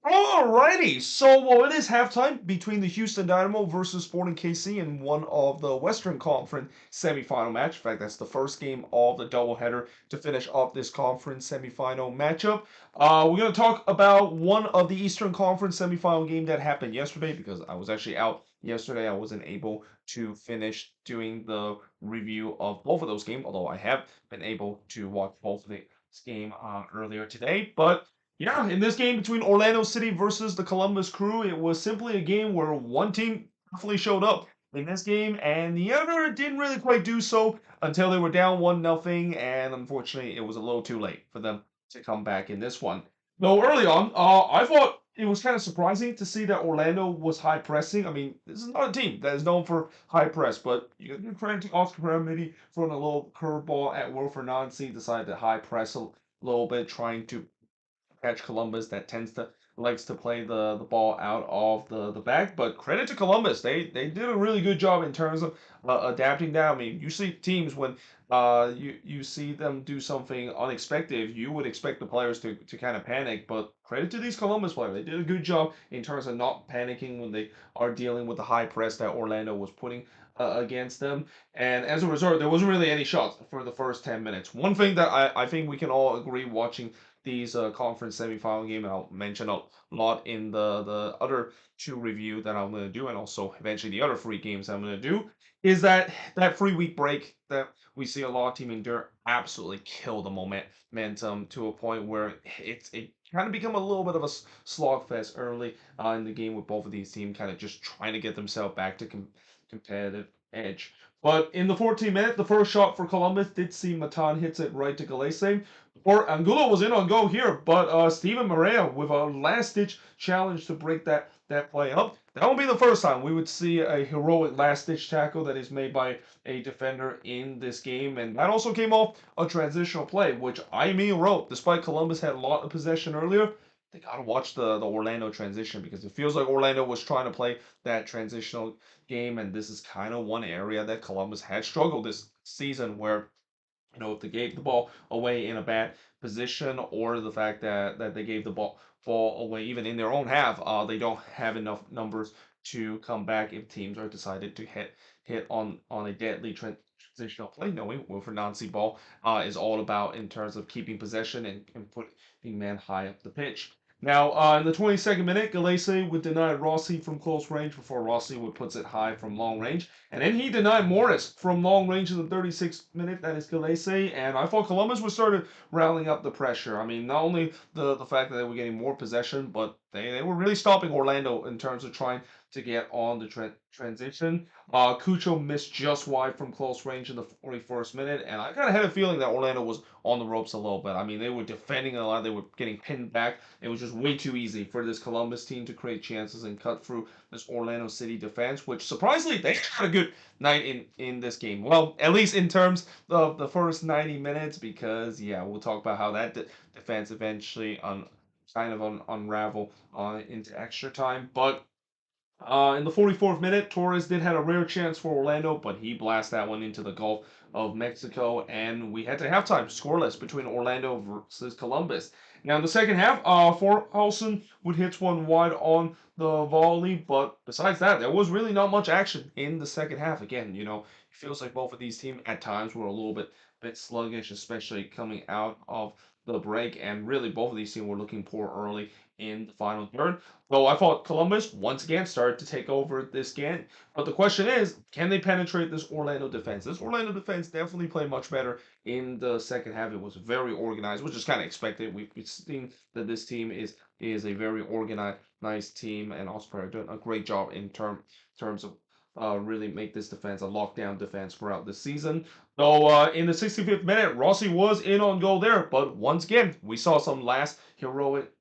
Alrighty, so it is halftime between the Houston Dynamo versus Sporting KC in one of the Western Conference semifinal match. In fact, that's the first game of the doubleheader to finish off this conference semifinal matchup. We're going to talk about one of the Eastern Conference semifinal game that happened yesterday because I was actually out yesterday. I wasn't able to finish doing the review of both of those games, although I have been able to watch both of the game earlier today. But yeah, in this game between Orlando City versus the Columbus Crew, it was simply a game where one team definitely showed up in this game, and the other didn't really quite do so until they were down 1-0, and unfortunately, it was a little too late for them to come back in this one. Though early on, I thought it was kind of surprising to see that Orlando was high pressing. I mean, this is not a team that is known for high press, but you can credit to Oscar Pereira maybe throwing a little curveball at Will Fernandes, decided to high press a little bit, trying to catch Columbus that tends to likes to play the ball out of the back. But credit to Columbus, they did a really good job in terms of adapting that. I mean, you see teams when you see them do something unexpected, you would expect the players to kind of panic. But credit to these Columbus players, they did a good job in terms of not panicking when they are dealing with the high press that Orlando was putting. Against them, and as a result, there wasn't really any shots for the first 10 minutes. One thing that I think we can all agree watching these conference semifinal game, and I'll mention a lot in the other two review that I'm going to do, and also eventually the other three games I'm going to do, is that 3 week break that we see a lot of team endure absolutely kill the momentum to a point where it kind of become a little bit of a slogfest early in the game with both of these teams kind of just trying to get themselves back to competitive edge. But in the 14th minute, the first shot for Columbus did see Matan hits it right to Galese. Or Angulo was in on goal here, but Steven Morea with a last-ditch challenge to break that play up. That won't be the first time we would see a heroic last-ditch tackle that is made by a defender in this game, and that also came off a transitional play, which I wrote. Despite Columbus had a lot of possession earlier, they gotta watch the Orlando transition because it feels like Orlando was trying to play that transitional game, and this is kind of one area that Columbus had struggled this season where if they gave the ball away in a bad position, or the fact that they gave the ball away even in their own half, they don't have enough numbers to come back if teams are decided to hit on a deadly transitional play. Knowing Wilfred Nancy ball is all about in terms of keeping possession and putting man high up the pitch. Now, in the 22nd minute, Galese would deny Rossi from close range before Rossi would puts it high from long range. And then he denied Morris from long range in the 36th minute. That is Galese. And I thought Columbus was started rallying up the pressure. I mean, not only the fact that they were getting more possession, but they were really stopping Orlando in terms of trying to get on the transition. Cucho missed just wide from close range in the 41st minute. And I kind of had a feeling that Orlando was on the ropes a little bit. I mean, they were defending a lot. They were getting pinned back. It was just way too easy for this Columbus team to create chances and cut through this Orlando City defense, which surprisingly they had a good night in this game. Well, at least in terms of the first 90 minutes, because yeah, we'll talk about how that defense eventually unravel into extra time. But in the 44th minute, Torres did have a rare chance for Orlando, but he blasted that one into the Gulf of Mexico, and we had to halftime scoreless between Orlando versus Columbus. Now in the second half, Forhausen would hit one wide on the volley, but besides that, there was really not much action in the second half. Again, it feels like both of these teams at times were a little bit sluggish, especially coming out of the break, and really both of these teams were looking poor early in the final third. Well, I thought Columbus once again started to take over this game, but the question is, can they penetrate this Orlando defense? This Orlando defense definitely played much better in the second half. It was very organized, which is kind of expected. We've seen that this team is a very organized team, and Osprey are doing a great job in terms of really make this defense a lockdown defense throughout the season. Though in the 65th minute, Rossi was in on goal there, but once again, we saw some last heroic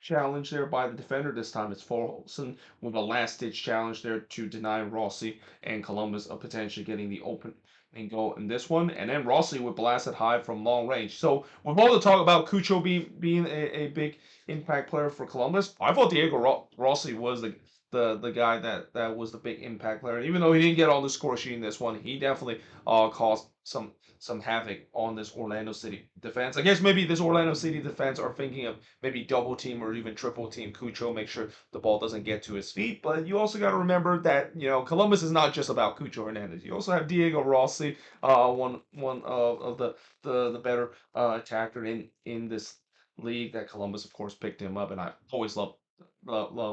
challenge there by the defender. This time it's Forholson with a last-ditch challenge there to deny Rossi and Columbus of potentially getting the open and goal in this one. And then Rossi would blast it high from long range. So with all the talk about Cucho being a big impact player for Columbus, I thought Diego Rossi was the guy that was the big impact player. Even though he didn't get on the score sheet in this one, he definitely caused some havoc on this Orlando City defense. I guess maybe this Orlando City defense are thinking of maybe double team or even triple team Cucho, make sure the ball doesn't get to his feet. But you also got to remember that Columbus is not just about Cucho Hernandez. You also have Diego Rossi, one of the better attacker in this league. That Columbus, of course, picked him up, and I always love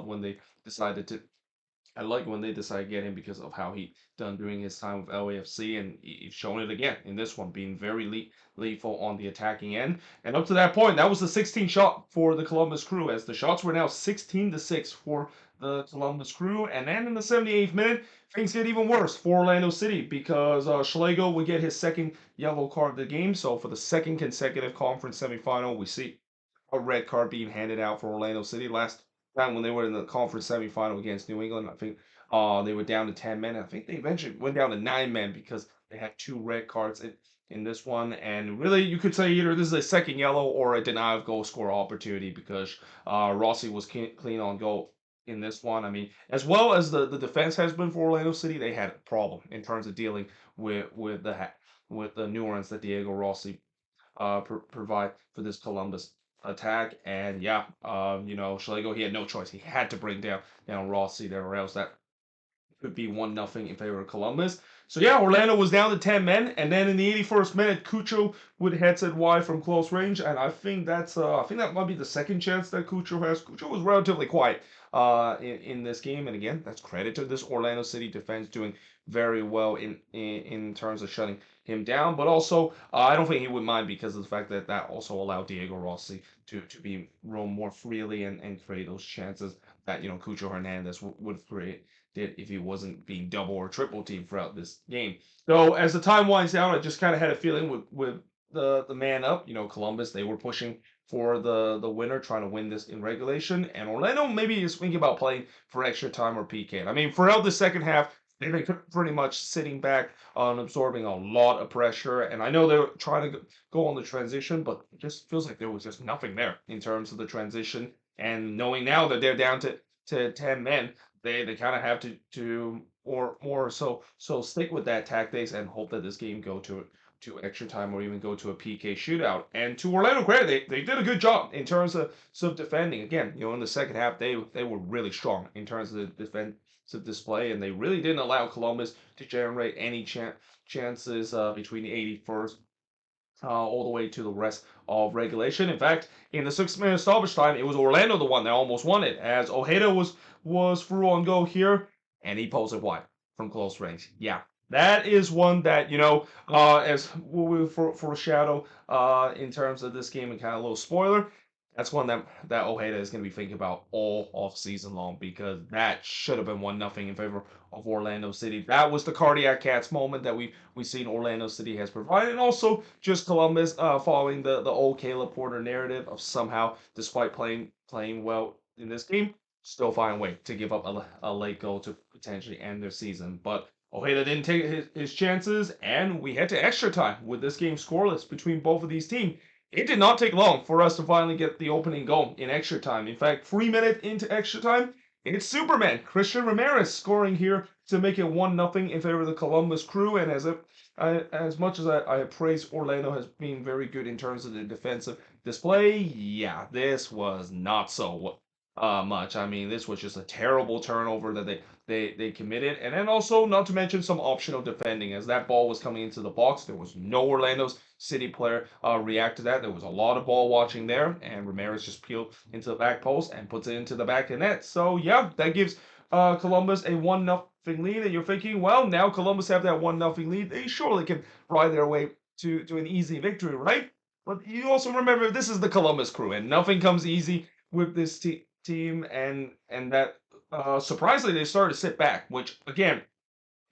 when they decided to I like when they decide to get him because of how he done during his time with LAFC, and he's shown it again in this one, being very lethal on the attacking end. And up to that point, that was the 16th shot for the Columbus Crew, as the shots were now 16-6 for the Columbus Crew. And then in the 78th minute, things get even worse for Orlando City because Schlegel would get his second yellow card of the game. So for the second consecutive conference semifinal, we see a red card being handed out for Orlando City. Last time when they were in the conference semifinal against New England, I think they were down to 10 men. I think they eventually went down to 9 men because they had two red cards in this one. And really, you could say either this is a second yellow or a denial of goal score opportunity because Rossi was clean on goal in this one. I mean, as well as the defense has been for Orlando City, they had a problem in terms of dealing with the nuance that Diego Rossi provide for this Columbus attack. And yeah, Schlegel, he had no choice. He had to bring down Rossi there, or else that could be 1-0 in favor of Columbus. So yeah, Orlando was down to 10 men, and then in the 81st minute, Cucho would heads it wide from close range, and I think that might be the second chance that Cucho has. Cucho was relatively quiet in this game, and again, that's credit to this Orlando City defense doing very well in terms of shutting him down. But also, I don't think he would mind because of the fact that that also allowed Diego Rossi to be roam more freely and create those chances that Cucho Hernandez would create did if he wasn't being double or triple teamed throughout this game. So as the time winds down, I just kind of had a feeling with the man up. Columbus, they were pushing for the winner, trying to win this in regulation, and Orlando maybe is thinking about playing for extra time or PK. I mean, throughout the second half, they've been pretty much sitting back on absorbing a lot of pressure, and I know they're trying to go on the transition, but it just feels like there was just nothing there in terms of the transition. And knowing now that they're down to 10 men, they kind of have to or more so stick with that tactics and hope that this game go to extra time or even go to a PK shootout. And to Orlando credit, they did a good job in terms of defending. Again, in the second half they were really strong in terms of the defensive display, and they really didn't allow Columbus to generate any chances between the 81st all the way to the rest of regulation. In fact, in the 6 minute stoppage time, it was Orlando the one that almost won it, as Ojeda was through on goal here, and he pulls it wide from close range. Yeah, that is one that as we will foreshadow in terms of this game and kind of a little spoiler. That's one that Ojeda is going to be thinking about all off season long because that should have been 1-0 in favor of Orlando City. That was the cardiac cats moment that we seen Orlando City has provided, and also just Columbus following the old Caleb Porter narrative of somehow, despite playing well in this game, still find a way to give up a late goal to potentially end their season. But Ojeda didn't take his chances, and we head to extra time with this game scoreless between both of these teams. It did not take long for us to finally get the opening goal in extra time. In fact, 3 minutes into extra time, it's Superman Christian Ramirez scoring here to make it 1-0 in favor of the Columbus Crew. And as much as I praise Orlando has been very good in terms of the defensive display, yeah, this was not so much. I mean, this was just a terrible turnover that they committed, and then also not to mention some optional defending as that ball was coming into the box. There was no Orlando's City player react to that. There was a lot of ball watching there, and Ramirez just peeled into the back post and puts it into the back of the net. So yeah, that gives Columbus a 1-0 lead, and you're thinking, well, now Columbus have that 1-0 lead. They surely can ride their way to an easy victory, right? But you also remember this is the Columbus Crew, and nothing comes easy with this team, and that surprisingly they started to sit back. Which again,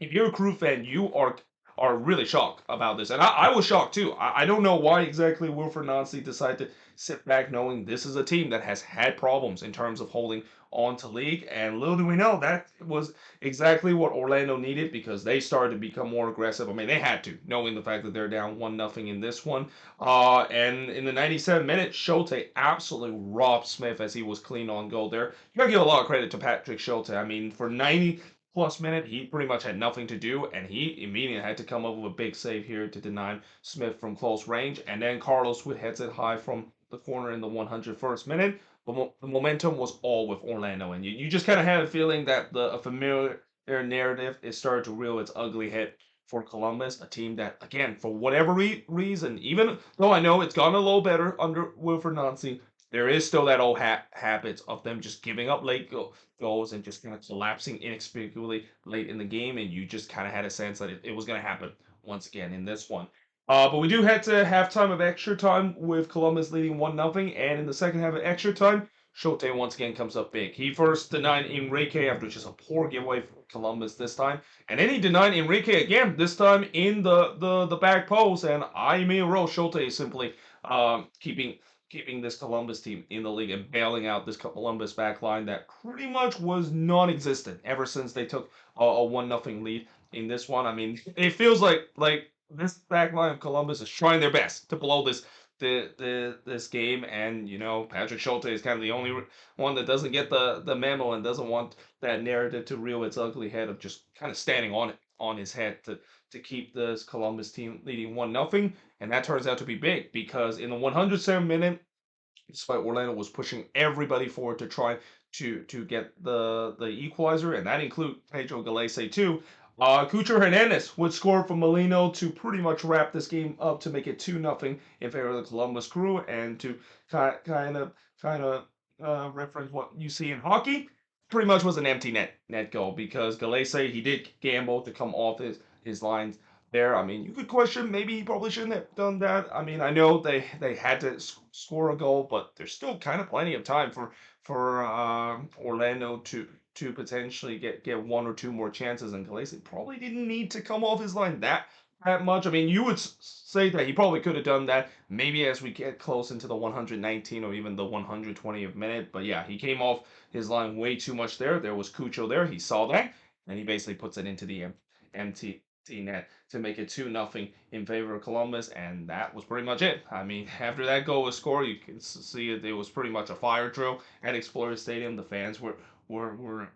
if you're a Crew fan, you are really shocked about this, and I was shocked too. I don't know why exactly Wilfred Nancy decided to sit back, knowing this is a team that has had problems in terms of holding on to league, and little do we know that was exactly what Orlando needed because they started to become more aggressive. I mean, they had to, knowing the fact that they're down 1-0 in this one. And in the 97th minute, Schulte absolutely robbed Smith as he was clean on goal there. You gotta give a lot of credit to Patrick Schulte. I mean, for 90 plus minute, he pretty much had nothing to do, and he immediately had to come up with a big save here to deny Smith from close range. And then Carlos Wood heads it high from the corner in the 101st minute. The momentum was all with Orlando, and you just kind of had a feeling that a familiar narrative is starting to reel its ugly head for Columbus, a team that, again, for whatever reason, even though I know it's gotten a little better under Wilfred Nancy, there is still that old habit of them just giving up late goals and just kind of collapsing inexplicably late in the game, and you just kind of had a sense that it was going to happen once again in this one. But we do head to halftime of extra time with Columbus leading 1-0, and in the second half of extra time, Shote once again comes up big. He first denied Enrique after just a poor giveaway for Columbus this time, and then he denied Enrique again, this time in the back post, and Jaime Rowe Shote simply keeping this Columbus team in the league and bailing out this Columbus back line that pretty much was non-existent ever since they took a 1-0 lead in this one. I mean, it feels like this back line of Columbus is trying their best to blow this game, and Patrick Schulte is kind of the only one that doesn't get the memo and doesn't want that narrative to reel its ugly head of just kind of standing on his head to keep this Columbus team leading 1-0. And that turns out to be big because in the 107th minute, despite Orlando was pushing everybody forward to try to get the equalizer, and that includes Pedro Galese too. Cucho Hernandez would score from Molino to pretty much wrap this game up to make it 2-0 in favor of the Columbus Crew, and to kind of reference what you see in hockey, pretty much was an empty net goal because Galese, he did gamble to come off his lines there. I mean, you could question maybe he probably shouldn't have done that. I mean, I know they had to score a goal, but there's still kind of plenty of time for Orlando to potentially get one or two more chances, and Galese probably didn't need to come off his line that much. I mean, you would say that he probably could have done that maybe as we get close into the 119 or even the 120th minute. But yeah, he came off his line way too much there. There was Cucho there. He saw that, and he basically puts it into the empty net to make it 2-0 in favor of Columbus, and that was pretty much it. I mean, after that goal was scored, you can see it was pretty much a fire drill at Explorer Stadium. The fans were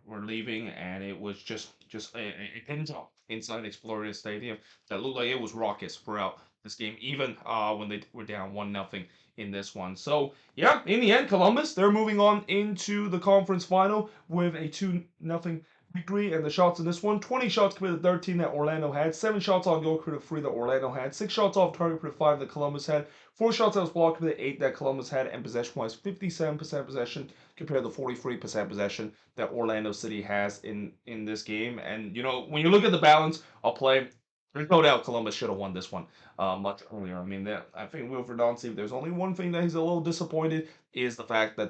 leaving, and it was just a pin drop inside Explorer Stadium that looked like it was raucous throughout this game, even when they were down 1-0 in this one. So yeah, in the end, Columbus, they're moving on into the conference final with a 2-0 victory. And the shots in this one: 20 shots committed, 13 that Orlando had, 7 shots on goal committed, 3 that Orlando had, 6 shots off target committed, 5 that Columbus had, 4 shots that was blocked committed, 8 that Columbus had, and possession-wise, 57% possession compared to 43% possession that Orlando City has in this game. And when you look at the balance of play, there's no doubt Columbus should have won this one much earlier. I mean, I think Wilfred Nancy, if there's only one thing that he's a little disappointed, is the fact that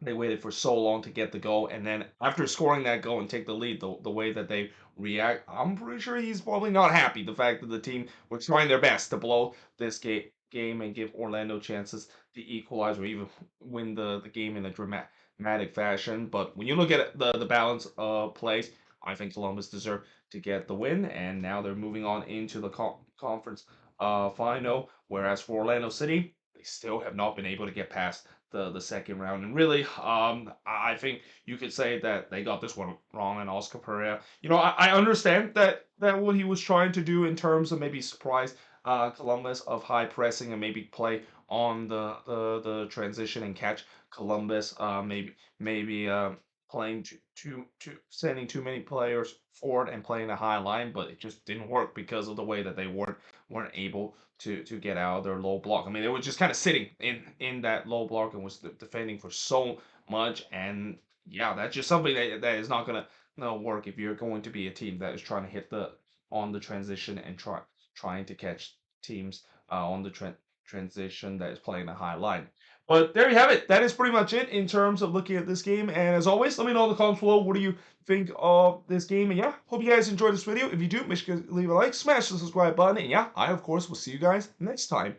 they waited for so long to get the goal, and then after scoring that goal and take the lead, the way that they react, I'm pretty sure he's probably not happy. The fact that the team was trying their best to blow this game and give Orlando chances to equalize or even win the game in a dramatic fashion. But when you look at the balance of plays, I think Columbus deserved to get the win, and now they're moving on into the conference final. Whereas for Orlando City, they still have not been able to get past the second round. And really, I think you could say that they got this one wrong. And Oscar Pereira, I understand that what he was trying to do in terms of maybe surprise Columbus of high pressing and maybe play on the transition and catch Columbus, maybe playing sending too many players forward and playing a high line, but it just didn't work because of the way that they weren't able to get out of their low block. I mean, they were just kind of sitting in that low block and was defending for so much. And yeah, that's just something that is not gonna work if you're going to be a team that is trying to hit on the transition and trying to catch teams on the transition that is playing a high line. But there you have it. That is pretty much it in terms of looking at this game. And as always, let me know in the comments below, what do you think of this game? And yeah, hope you guys enjoyed this video. If you do, make sure to leave a like, smash the subscribe button, and yeah, I of course will see you guys next time.